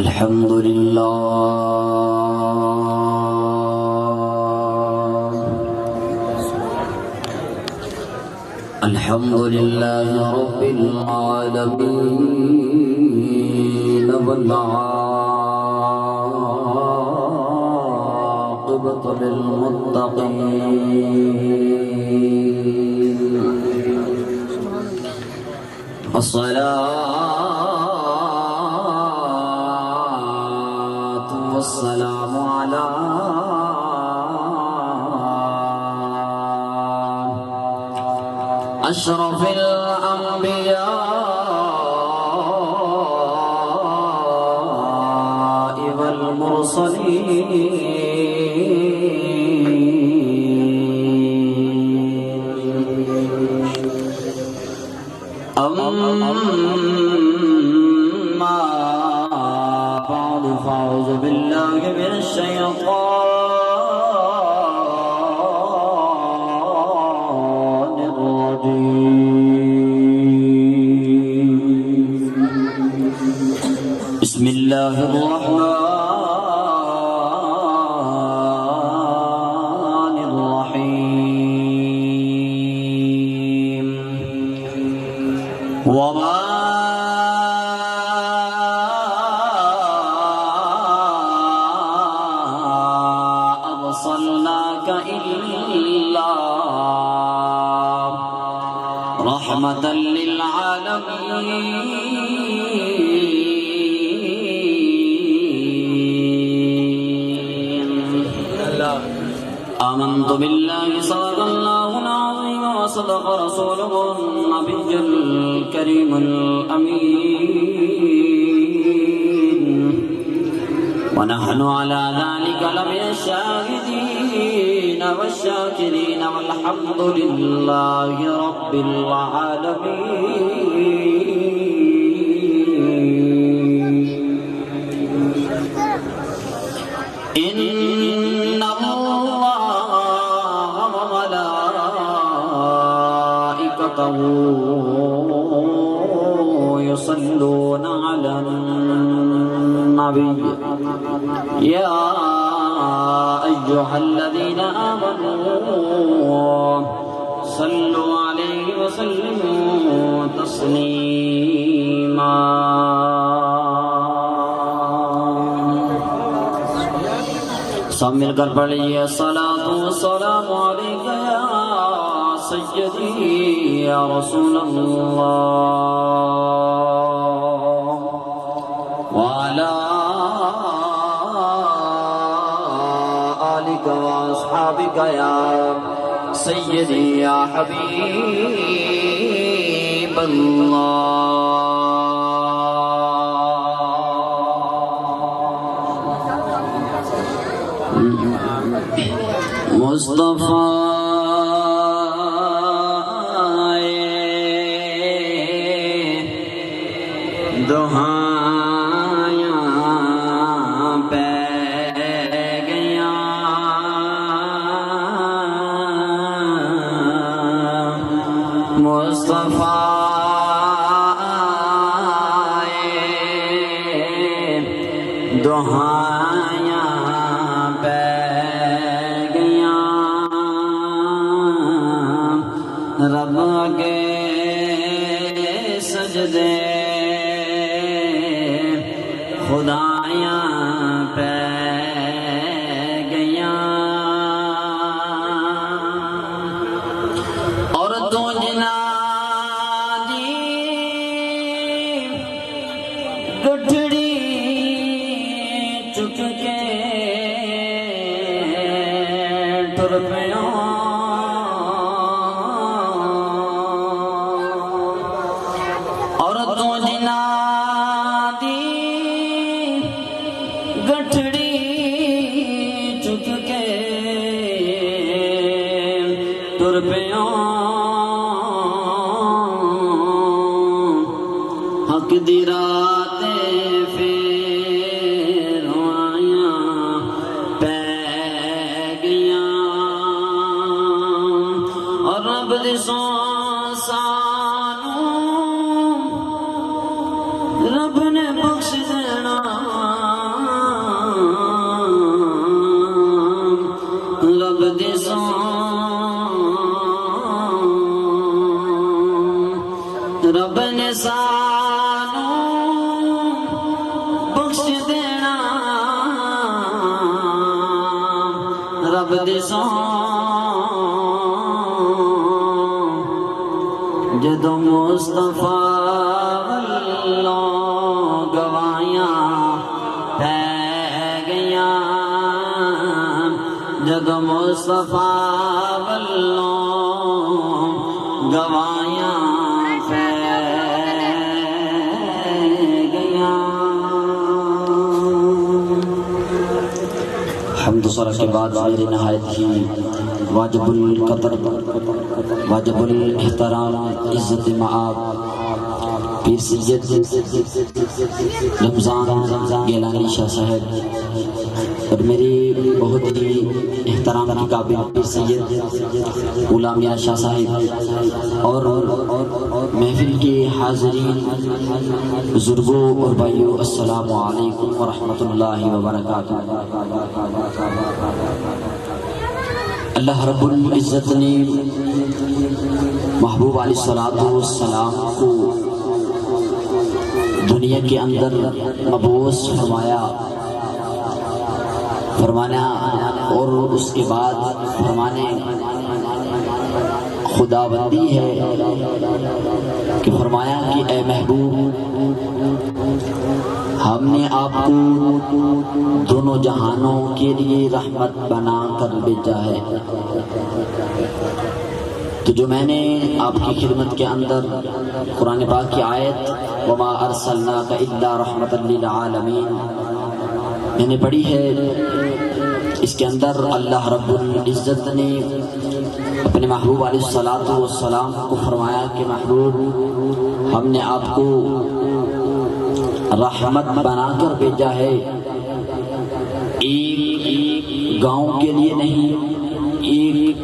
الحمد لله الحمد لله رب العالمين والعاقبة للمتقين الصلاة والسلام على أشرف الأنبياء والمرسلين أما بعد فأعوذ بالله من الشيطان الرجيم بسم الله الرحمن الرحيم وما أرسلناك إلا رحمة للعالمين آمنت بالله صدق الله العظيم وصدق رسوله النبي الكريم الأمين ونحن على ذلك لمن الشاهدين والشاكرين والحمد لله رب العالمين إن الله وملائكته يصلون على النبي يا أيها الذين آمنوا صلوا عليه وسلموا تسليما سب مل کر پڑھیے الصلاة والسلام علیک یا سیدی یا رسول اللہ وعلی آلک واصحابک یا سیدی یا حبیب اللہ مصطفیٰ دہائیاں پہ گیا مصطفیٰ دہائیاں پہ رب کے سجدے خدایاں پہ گیاں اور تو جنا دی گٹھڑی چک کے ٹر پیوں گٹھڑی چک کے تر پیوں حق دی رات پھر آیاں پہ گیاں اور رب دی سانوں رب نے بخش دینا بخش دینا رب دی سون جدو مصطفیٰ والوں گواہیاں پہ گیاں جدو مصطفیٰ والوں گواہیاں پہ گیاں۔ حمد و ثنا کے بعد میری نہایت ہی واجب القدر واجب الاحترام عزت مآب پیر سید رمضان گیلانی شاہ صاحب اور میری بہت ہی احترام کی قابل پیر سید غلام میاں شاہ صاحب اور محفل کے حاضرین بزرگوں اور بھائیوں، السلام علیکم ورحمۃ اللہ وبرکاتہ۔ اللہ رب العزت نے محبوب علیہ السلام کو دنیا کے اندر مبعوث فرمانا اور اس کے بعد فرمانے خدا بندی ہے کہ فرمایا کہ اے محبوب ہم نے آپ کو دونوں جہانوں کے لیے رحمت بنا کر بھیجا ہے۔ تو جو میں نے آپ کی خدمت کے اندر قرآن پاک کی آیت وَمَا أَرْسَلْنَاكَ إِلَّا رَحْمَةً لِّلْعَالَمِينَ میں نے پڑھی ہے، اس کے اندر اللہ رب العزت نے اپنے محبوب علیہ السلام کو فرمایا کہ محبوب ہم نے آپ کو رحمت بنا کر بھیجا ہے، ایک گاؤں کے لیے نہیں، ایک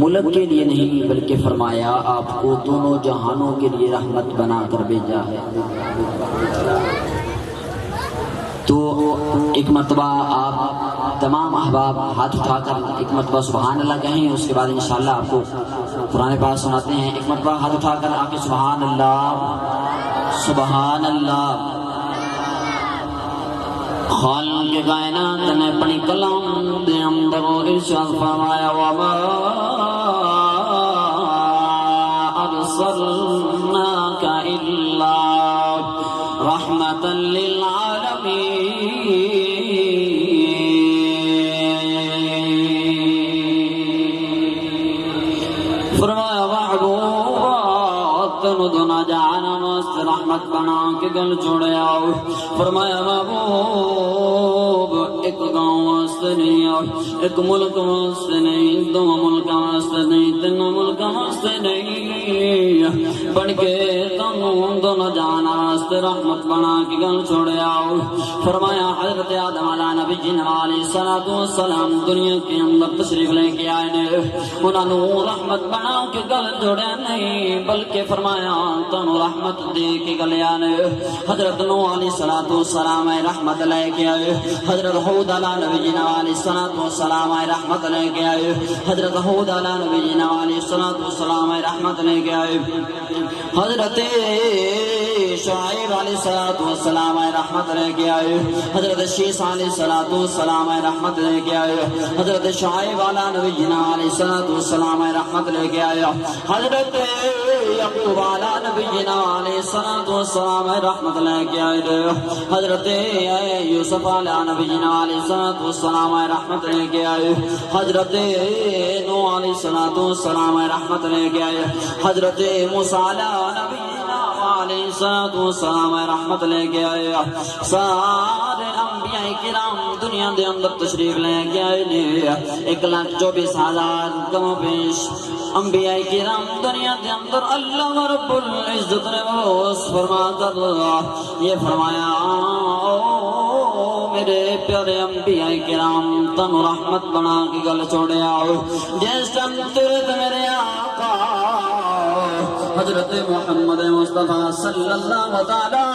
ملک کے لیے نہیں، بلکہ فرمایا آپ کو دونوں جہانوں کے لیے رحمت بنا کر بھیجا ہے۔ تو ایک مرتبہ آپ تمام احباب ہاتھ اٹھا کر ایک مرتبہ سبحان اللہ کہیں، اس کے بعد انشاءاللہ آپ کو قرآن پاک سناتے ہیں۔ ایک مرتبہ ہاتھ اٹھا کر آپ کے سبحان اللہ سبحان اللہ۔ خالق کائنات نے اپنی کلام دے اندر ارشاد فرمایا وَمَا أَرْسَلْنَاكَ إِلَّا رَحْمَةً لِّلْعَالَمِينَ۔ فرمایا محبوبا تنو دنا جانا مست رحمت بنا کے گل چھوڑے آؤ۔ فرمایا محبوب ایک گاؤں واسطے نہیں اور ایک ملک واسطے نہیں، دو ملک واسطے نہیں، تین ملک واسطے نہیں، بن کے تنو دنا جانا مست رحمت بنا کے گل چھوڑے آؤ۔ فرمایا حضرت آدم علیہ نبی علیہ السلام دنیا کے اندر تشریف لے کے آئے نے، انہوں نے رحمت بنا کے گل جوڑے نہیں بلکہ فرمایا تنو رحمت دے کے گلے آنے۔ حضرت نوح علیہ السلام رحمت لے کے آئے، حضرت ہود علیہ نبی علیہ السلام رحمت لے کے آئے، حضرت ہود علیہ نبی علیہ السلام رحمت لے کے آئے، حضرت شعیب علیہ السلام رحمت لے کے آئے، حضرت شیس علیہ السلام رحمت لے کے آئے، حضرت شعیب علیہ نبی علیہ السلام رحمت لے کے آئے، حضرت یعقوب علیہ نبی علیہ السلام رحمت لے کے آئے، حضرت یوسف علیہ نبی علیہ السلام رحمت لے کے آئے، حضرت نوح علیہ السلام رحمت لے کے آئے، حضرت موسیٰ علیہ نبی علیہ السلام رحمت لے کے آئے، سارے انبیاء کرام دنیا دے اندر تشریف لے کے آئے، 1,24,000 کم و بیش انبیاء کرام دنیا دے اندر اللہ رب العزت نے بہت فرما کر یہ فرمایا میرے پیارے انبیاء کرام تم رحمت بنا کے گل چھوڑے آؤ، جس ٹائم تیرے میرے آقا حضرت محمد مصطفیٰ صلی اللہ تعالی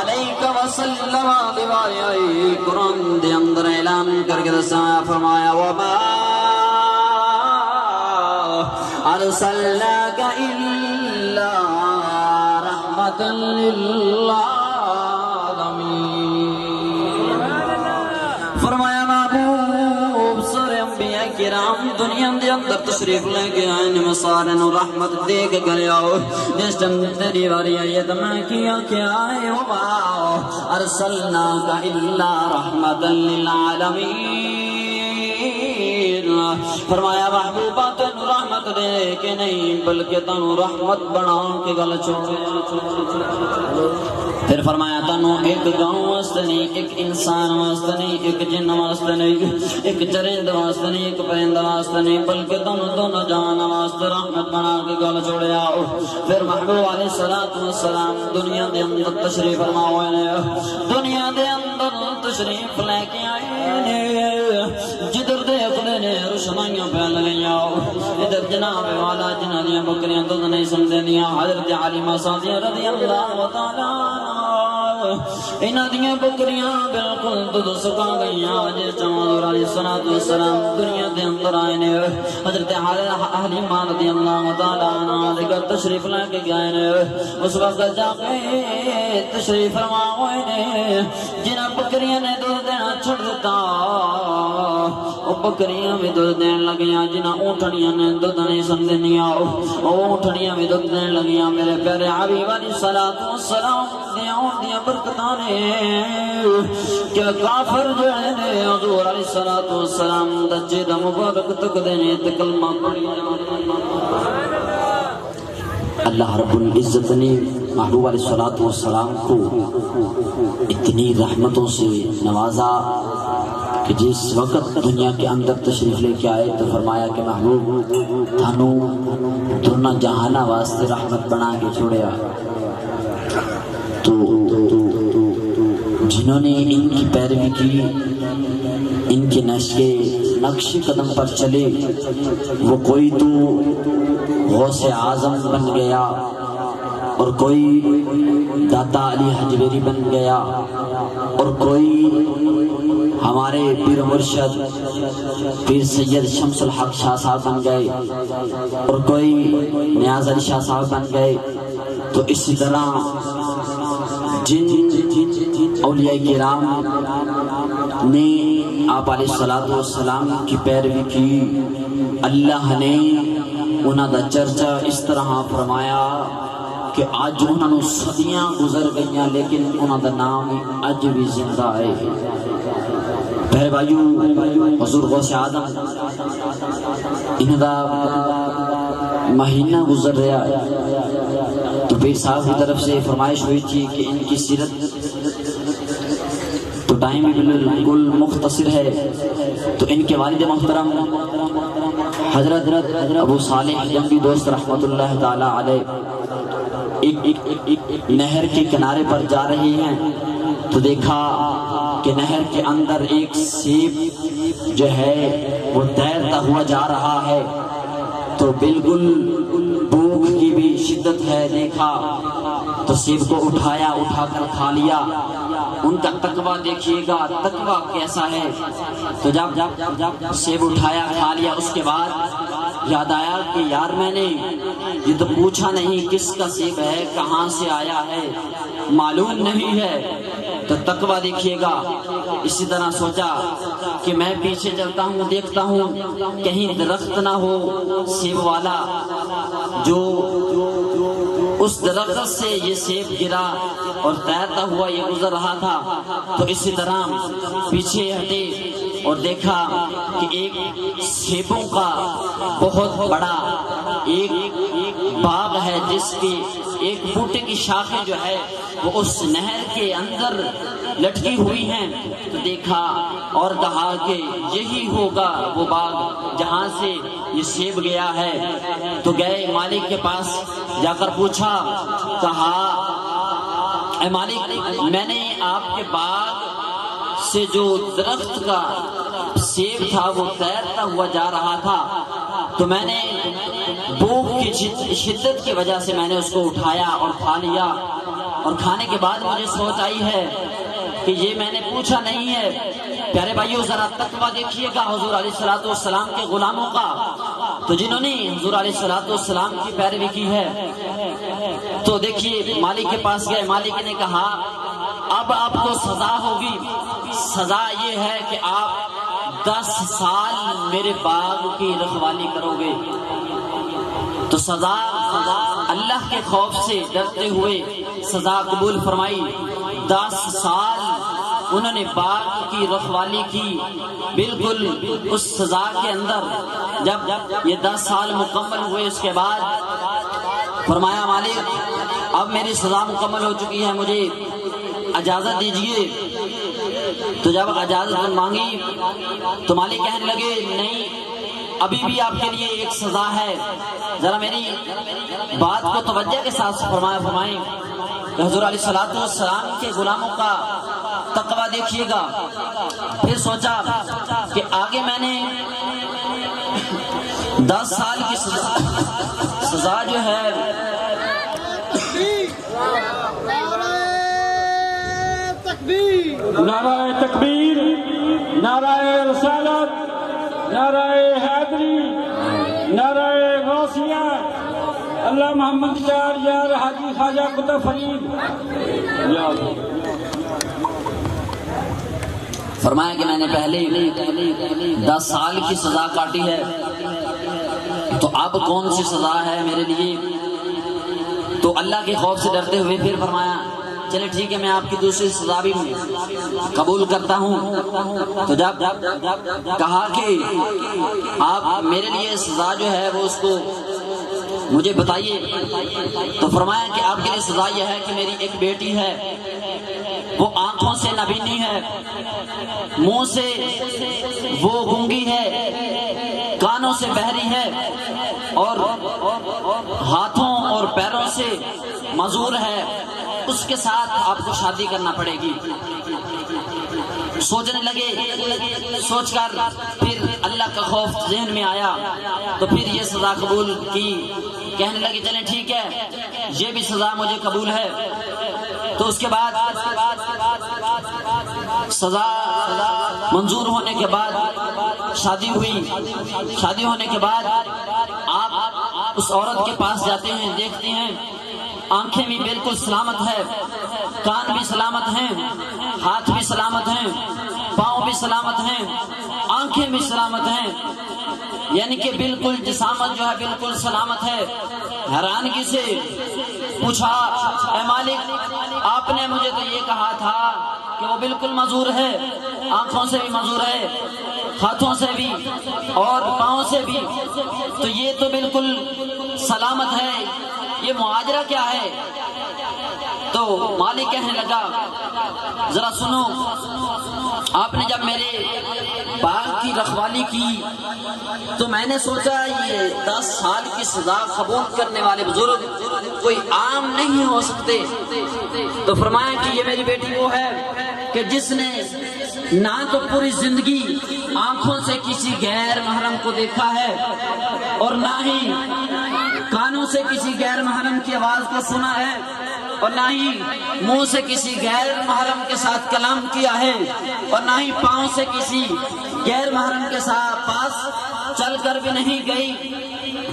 علیہ وسلم دیوائی قرآن دے اندر اعلان کر کے دسایا فرمایا وَمَا أَرْسَلْنَاكَ إِلَّا رَحْمَةً لِلْعَالَمِينَ۔ دنیا دے اندر تشریف لے کے آئے نے، میں سارے نو رحمت دے کے گیا جس ٹائم تیری واری آئی تو میں کیا آئے واو ارسلناک الا رحمتا للعالمین، فرمایا محبوبہ تینو رحمت دے کے نہیں بلکہ تینو رحمت بنا کے گل چھوڑے۔ پھر فرمایا تینو ایک گاؤں واسطے نہیں، ایک انسان واسطے نہیں، ایک جن واسطے نہیں، ایک چرند واسطے نہیں، ایک پرند واسطے نہیں، بلکہ تینو دونوں جہان واسطے رحمت بنا کے گل چھوڑیا۔ پھر محبوب علیہ السلام دنیا دے اندر تشریف فرما ہوئے نے، دنیا دے اندر تشریف لے کے آئے نے، جدھر دیکھتے نے روشنائیاں پھیل گئیاں، ادھر جناب والا جنہاں دیاں بکریاں دودھ نہیں سمجھے دیاں، حضرت حلیمہ سعدیہ رضی اللہ تعالیٰ انہاں دیاں بکریاں بالکل دودھ سکا گئیاں۔ جس ٹائم حضور علیہ السلام دنیا دے اندر آئے نے، حضرت حلیمہ رضی اللہ تعالیٰ عنہ دے گھر تشریف لے کے گئے نے، اس وقت جا کے تشریف فرما ہوئے نے، جنہاں بکریاں نے دودھ دینا چھوڑ دیتا وہ بکریاں بھی دودھ دین لگیاں، جنہاں اونٹنیاں نے دودھ نہیں سمجھنیاں وہ اونٹنیاں بھی دودھ دین لگیاں۔ میرے پیارے حبیب علیہ السلام دیاں برکتاں نے کہ کافر جو ہے حضور علیہ السلام دجے دا مبارک تک دینے تے کلمہ پڑھی۔ اللہ رب العزت نے محبوب علیہ السلام کو اتنی رحمتوں سے نوازا کہ جس وقت دنیا کے اندر تشریف لے کے آئے تو فرمایا کہ محبوب تھانو دونوں جہانہ واسطے رحمت بنا کے چھوڑیا۔ تو جنہوں نے ان کی پیروی کی، ان کے نقش قدم پر چلے، وہ کوئی تو غوث اعظم بن گیا اور کوئی داتا علی حجویری بن گیا اور کوئی ہمارے پیر مرشد پیر سید شمس الحق شاہ صاحب بن گئے اور کوئی نیاز علی شاہ صاحب بن گئے۔ تو اسی طرح جن اولیاء کرام نے آپ علیہ السلام کی پیروی کی، اللہ نے انہاں دا چرچا اس طرح فرمایا کہ آج انہوں صدیاں گزر گئیاں لیکن انہوں دا نام اج بھی زندہ ہے۔ پہلے بھائیو حضور غوث اعظم انہوں دا مہینہ گزر رہا ہے تو پیر صاحب کی طرف سے فرمائش ہوئی تھی کہ ان کی سیرت تو ٹائم بھی بالکل مختصر ہے، تو ان کے والد محترم حضرت ابو صالح جنگی دوست رحمت اللہ تعالی علیہ ایک نہر کے کنارے پر جا رہے ہیں تو دیکھا کہ نہر کے اندر ایک سیب جو ہے وہ تیرتا ہوا جا رہا ہے، تو بالکل بھوک کی بھی شدت ہے، دیکھا تو سیب کو اٹھا کر کھا لیا۔ ان کا تقویٰ دیکھیے گا، تقویٰ کیسا ہے۔ تو جب سیب اٹھایا کھا لیا، اس کے بعد یاد آیا کہ یار میں نے یہ تو پوچھا نہیں کس کا سیب ہے، کہاں سے آیا ہے، معلوم نہیں ہے۔ تو تقویٰ دیکھیے گا۔ اسی طرح سوچا کہ میں پیچھے چلتا ہوں، دیکھتا ہوں کہیں درخت نہ ہو سیب والا جو اس درخت سے یہ سیب گرا اور تیرتا ہوا یہ گزر رہا تھا۔ تو اسی طرح پیچھے ہٹے اور دیکھا کہ ایک سیبوں کا بہت بڑا ایک باغ ہے جس کی ایک بوٹے کی شاخیں جو ہے وہ اس نہر کے اندر لٹکی ہوئی ہیں۔ تو دیکھا اور کہا کہ یہی ہوگا وہ باغ جہاں سے یہ سیب گیا ہے۔ تو گئے مالک کے پاس، جا کر پوچھا، کہا اے مالک میں نے آپ کے باغ سے جو درخت کا سیب تھا وہ تیرتا ہوا جا رہا تھا، تو میں نے بھوک کی شدت کی وجہ سے میں نے اس کو اٹھایا اور کھا لیا، اور کھانے کے بعد مجھے سوچ آئی ہے کہ یہ میں نے پوچھا نہیں ہے۔ پیارے بھائیو ذرا تقویٰ دیکھیے گا حضور علیہ السلام کے غلاموں کا، تو جنہوں نے حضور علیہ السلام کی پیروی کی ہے۔ تو دیکھیے مالک کے پاس گئے، مالک نے کہا اب آپ کو سزا ہوگی، سزا یہ ہے کہ آپ 10 سال میرے باغ کی رکھوالی کرو گے تو سزا اللہ کے خوف سے ڈرتے ہوئے سزا قبول فرمائی۔ 10 سال انہوں نے باغ کی رکھوالی کی، بالکل اس سزا کے اندر جب یہ 10 سال مکمل ہوئے اس کے بعد فرمایا مالک اب میری سزا مکمل ہو چکی ہے، مجھے اجازت دیجئے۔ تو جب اجازت مانگی تو مالک کہنے لگے نہیں، ابھی بھی آپ کے لیے ایک سزا ہے، ذرا میری بات کو توجہ کے ساتھ فرمائیں۔ حضور علیہ الصلوۃ والسلام کے غلاموں کا تقویٰ دیکھیے گا۔ پھر سوچا کہ آگے میں نے 10 سال کی سزا جو ہے نعرہ تکبیر، نعرہ رسالت، نعرہ حیدری، نعرہ غوثیہ، اللہ محمد یار یار حاجی خواجہ قطب فرید۔ فرمایا کہ میں نے پہلے 10 سال کی سزا کاٹی ہے، تو اب کون سی سزا ہے میرے لیے؟ تو اللہ کے خوف سے ڈرتے ہوئے پھر فرمایا چلے ٹھیک ہے، میں آپ کی دوسری سزا بھی قبول کرتا ہوں۔ تو جب کہا کہ آپ میرے لیے سزا جو ہے وہ اس کو مجھے بتائیے، تو فرمایا کہ آپ کے لیے سزا یہ ہے کہ میری ایک بیٹی ہے، وہ آنکھوں سے نابینی ہے، منہ سے وہ گونگی ہے، کانوں سے بہری ہے، اور ہاتھوں اور پیروں سے معذور ہے، اس کے ساتھ آپ کو شادی کرنا پڑے گی۔ سوچنے لگے، سوچ کر پھر اللہ کا خوف ذہن میں آیا تو پھر یہ سزا قبول کی، کہنے لگے چلیں ٹھیک ہے یہ بھی سزا مجھے قبول ہے۔ تو اس کے بعد سزا منظور ہونے کے بعد شادی ہوئی۔ شادی ہونے کے بعد آپ اس عورت کے پاس جاتے ہیں، دیکھتے ہیں آنکھیں بھی بالکل سلامت ہے، کان بھی سلامت ہیں، ہاتھ بھی سلامت ہیں، پاؤں بھی سلامت ہیں، آنکھیں بھی سلامت ہیں، یعنی کہ بالکل جسامت جو ہے بالکل سلامت ہے۔ حیرانگی سے پوچھا اے مالک آپ نے مجھے تو یہ کہا تھا کہ وہ بالکل معذور ہے، آنکھوں سے بھی معذور ہے، ہاتھوں سے بھی اور پاؤں سے بھی، تو یہ تو بالکل سلامت ہے، یہ معاجرہ کیا ہے؟ تو مالک کہنے لگا ذرا سنو، آپ نے جب میرے باغ کی رکھوالی کی تو میں نے سوچا یہ 10 سال کی سزا قبول کرنے والے بزرگ کوئی عام نہیں ہو سکتے۔ تو فرمایا کہ یہ میری بیٹی وہ ہے کہ جس نے نہ تو پوری زندگی آنکھوں سے کسی غیر محرم کو دیکھا ہے اور نہ ہی کانوں سے کسی غیر محرم کی آواز کو سنا ہے اور نہ ہی منہ سے کسی غیر محرم کے ساتھ کلام کیا ہے اور نہ ہی پاؤں سے کسی غیر محرم کے ساتھ پاس چل کر بھی نہیں گئی۔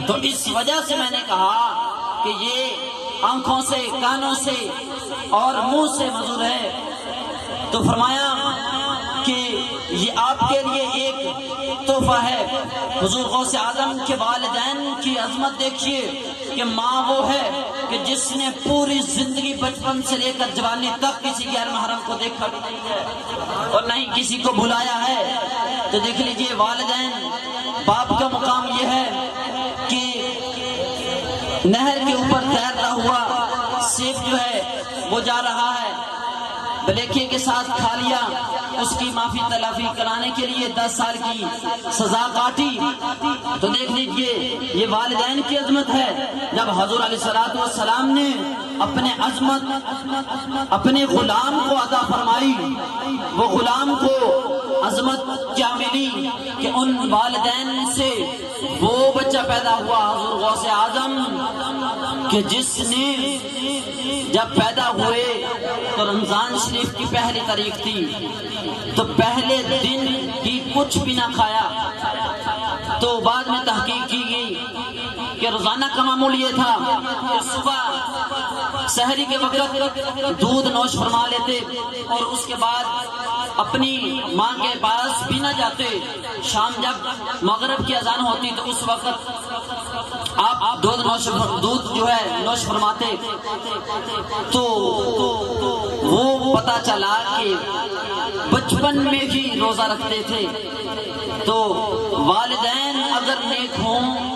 تو اس وجہ سے میں نے کہا کہ یہ آنکھوں سے، کانوں سے اور منہ سے معذور ہے۔ تو فرمایا کہ یہ آپ کے لیے ایک تحفہ ہے۔ حضور غوث اعظم کے والدین کی عظمت دیکھیے کہ ماں وہ ہے کہ جس نے پوری زندگی بچپن سے لے کر جوانی تک کسی غیر محرم کو دیکھا بھی نہیں ہے اور نہ ہی کسی کو بلایا ہے۔ تو دیکھ لیجئے والدین، باپ کا مقام یہ ہے کہ نہر کے اوپر تیرتا ہوا سیب جو ہے وہ جا رہا ہے، بلیکے کے ساتھ کھا لیا، اس کی معافی تلافی کرانے کے لیے 10 سال کی سزا کاٹی۔ تو دیکھ لیجئے یہ والدین کی عظمت ہے۔ جب حضور علیہ الصلوۃ والسلام نے اپنے عظمت اپنے غلام کو عطا فرمائی، وہ غلام کو عظمت کیا ملی کہ ان والدین سے وہ بچہ پیدا ہوا حضور غوث اعظم کہ جس نے جب پیدا ہوئے تو رمضان شریف کی پہلی تاریخ تھی، تو پہلے دن ہی کچھ بھی نہ کھایا۔ تو بعد میں تحقیق کی گئی کہ روزانہ کا معمول یہ تھا کہ صبح سحری کے وقت دودھ نوش فرما لیتے اور اس کے بعد اپنی ماں کے پاس بھی نہ جاتے. شام جب مغرب کی اذان ہوتی تو اس وقت آپ دودھ جو ہے نوش فرماتے. تو وہ پتہ چلا کہ بچپن میں ہی روزہ رکھتے تھے. تو والدین اگر نیک ہوں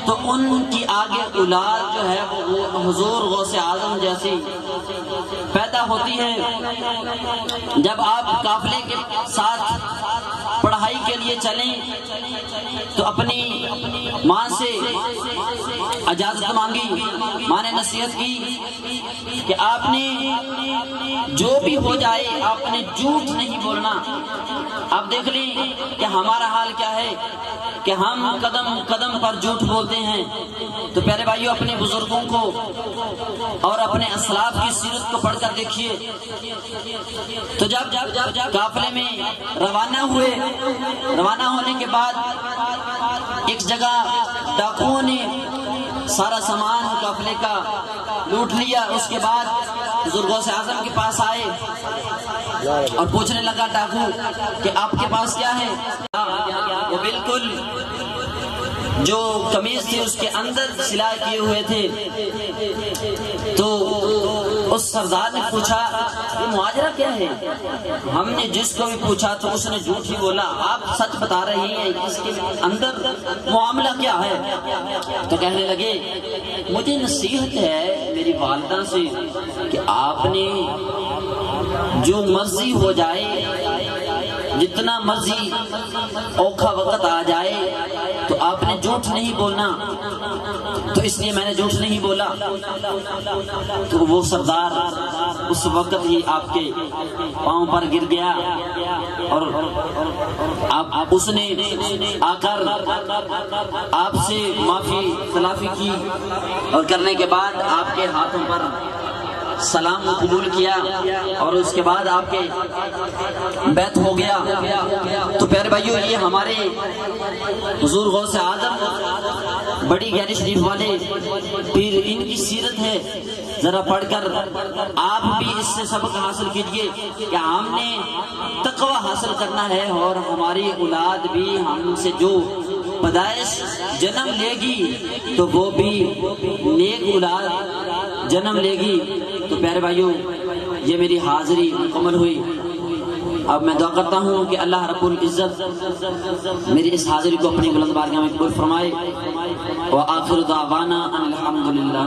تو ان کی آگے اولاد جو ہے وہ حضور غوث اعظم جیسی پیدا ہوتی ہے. جب آپ قافلے کے ساتھ پڑھائی کے لیے چلیں تو اپنی ماں سے اجازت مانگی. ماں نے نصیحت کی کہ آپ نے جو بھی ہو جائے آپ نے جھوٹ نہیں بولنا. آپ دیکھ لیں کہ ہمارا حال کیا ہے کہ ہم قدم قدم پر جھوٹ بولتے ہیں. تو پیارے بھائیوں اپنے بزرگوں کو اور اپنے اسلاف کی سیرت کو پڑھ کر دیکھیے. تو جب قافلے میں روانہ ہوئے, روانہ ہونے کے بعد ایک جگہ ڈاکوؤں نے سارا سامان قافلے کا لوٹ لیا. اس کے بعد حضور غوث اعظم کے پاس آئے اور پوچھنے لگا ڈاکو کہ آپ کے پاس کیا ہے؟ وہ بالکل جو قمیض تھی اس کے اندر سلائی کیے ہوئے تھے. تو اس سردار نے پوچھا یہ مواجرہ کیا ہے؟ ہم نے جس کو بھی پوچھا تو اس نے جھوٹ ہی بولا. آپ سچ بتا رہی ہیں, اس کے اندر معاملہ کیا ہے؟ تو کہنے لگے مجھے نصیحت ہے میری والدہ سے کہ آپ نے جو مرضی ہو جائے, جتنا مرضی اوکھا وقت آ جائے تو آپ نے جھوٹ نہیں بولنا. تو اس لیے میں نے جھوٹ نہیں بولا. تو وہ سردار اس وقت ہی آپ کے پاؤں پر گر گیا اور اس نے آ کر آپ سے معافی تلافی کی اور کرنے کے بعد آپ کے ہاتھوں پر سلام قبول کیا اور اس کے بعد آپ کے بیعت ہو گیا. تو پیارے بھائیوں یہ ہمارے حضور غوث اعظم بڑی گہری شریف والے پھر ان کی سیرت ہے. ذرا پڑھ کر آپ بھی اس سے سبق حاصل کیجئے کہ ہم نے تقوی حاصل کرنا ہے اور ہماری اولاد بھی ہم سے جو پیدائش جنم لے گی تو وہ بھی نیک اولاد جنم لے گی. تو پیارے بھائیوں یہ میری حاضری مکمل ہوئی. اب میں دعا کرتا ہوں کہ اللہ رب العزت میری اس حاضری کو اپنی بلند بارگاہ میں قبول فرمائے. وآخر دعوانا ان الحمدللہ.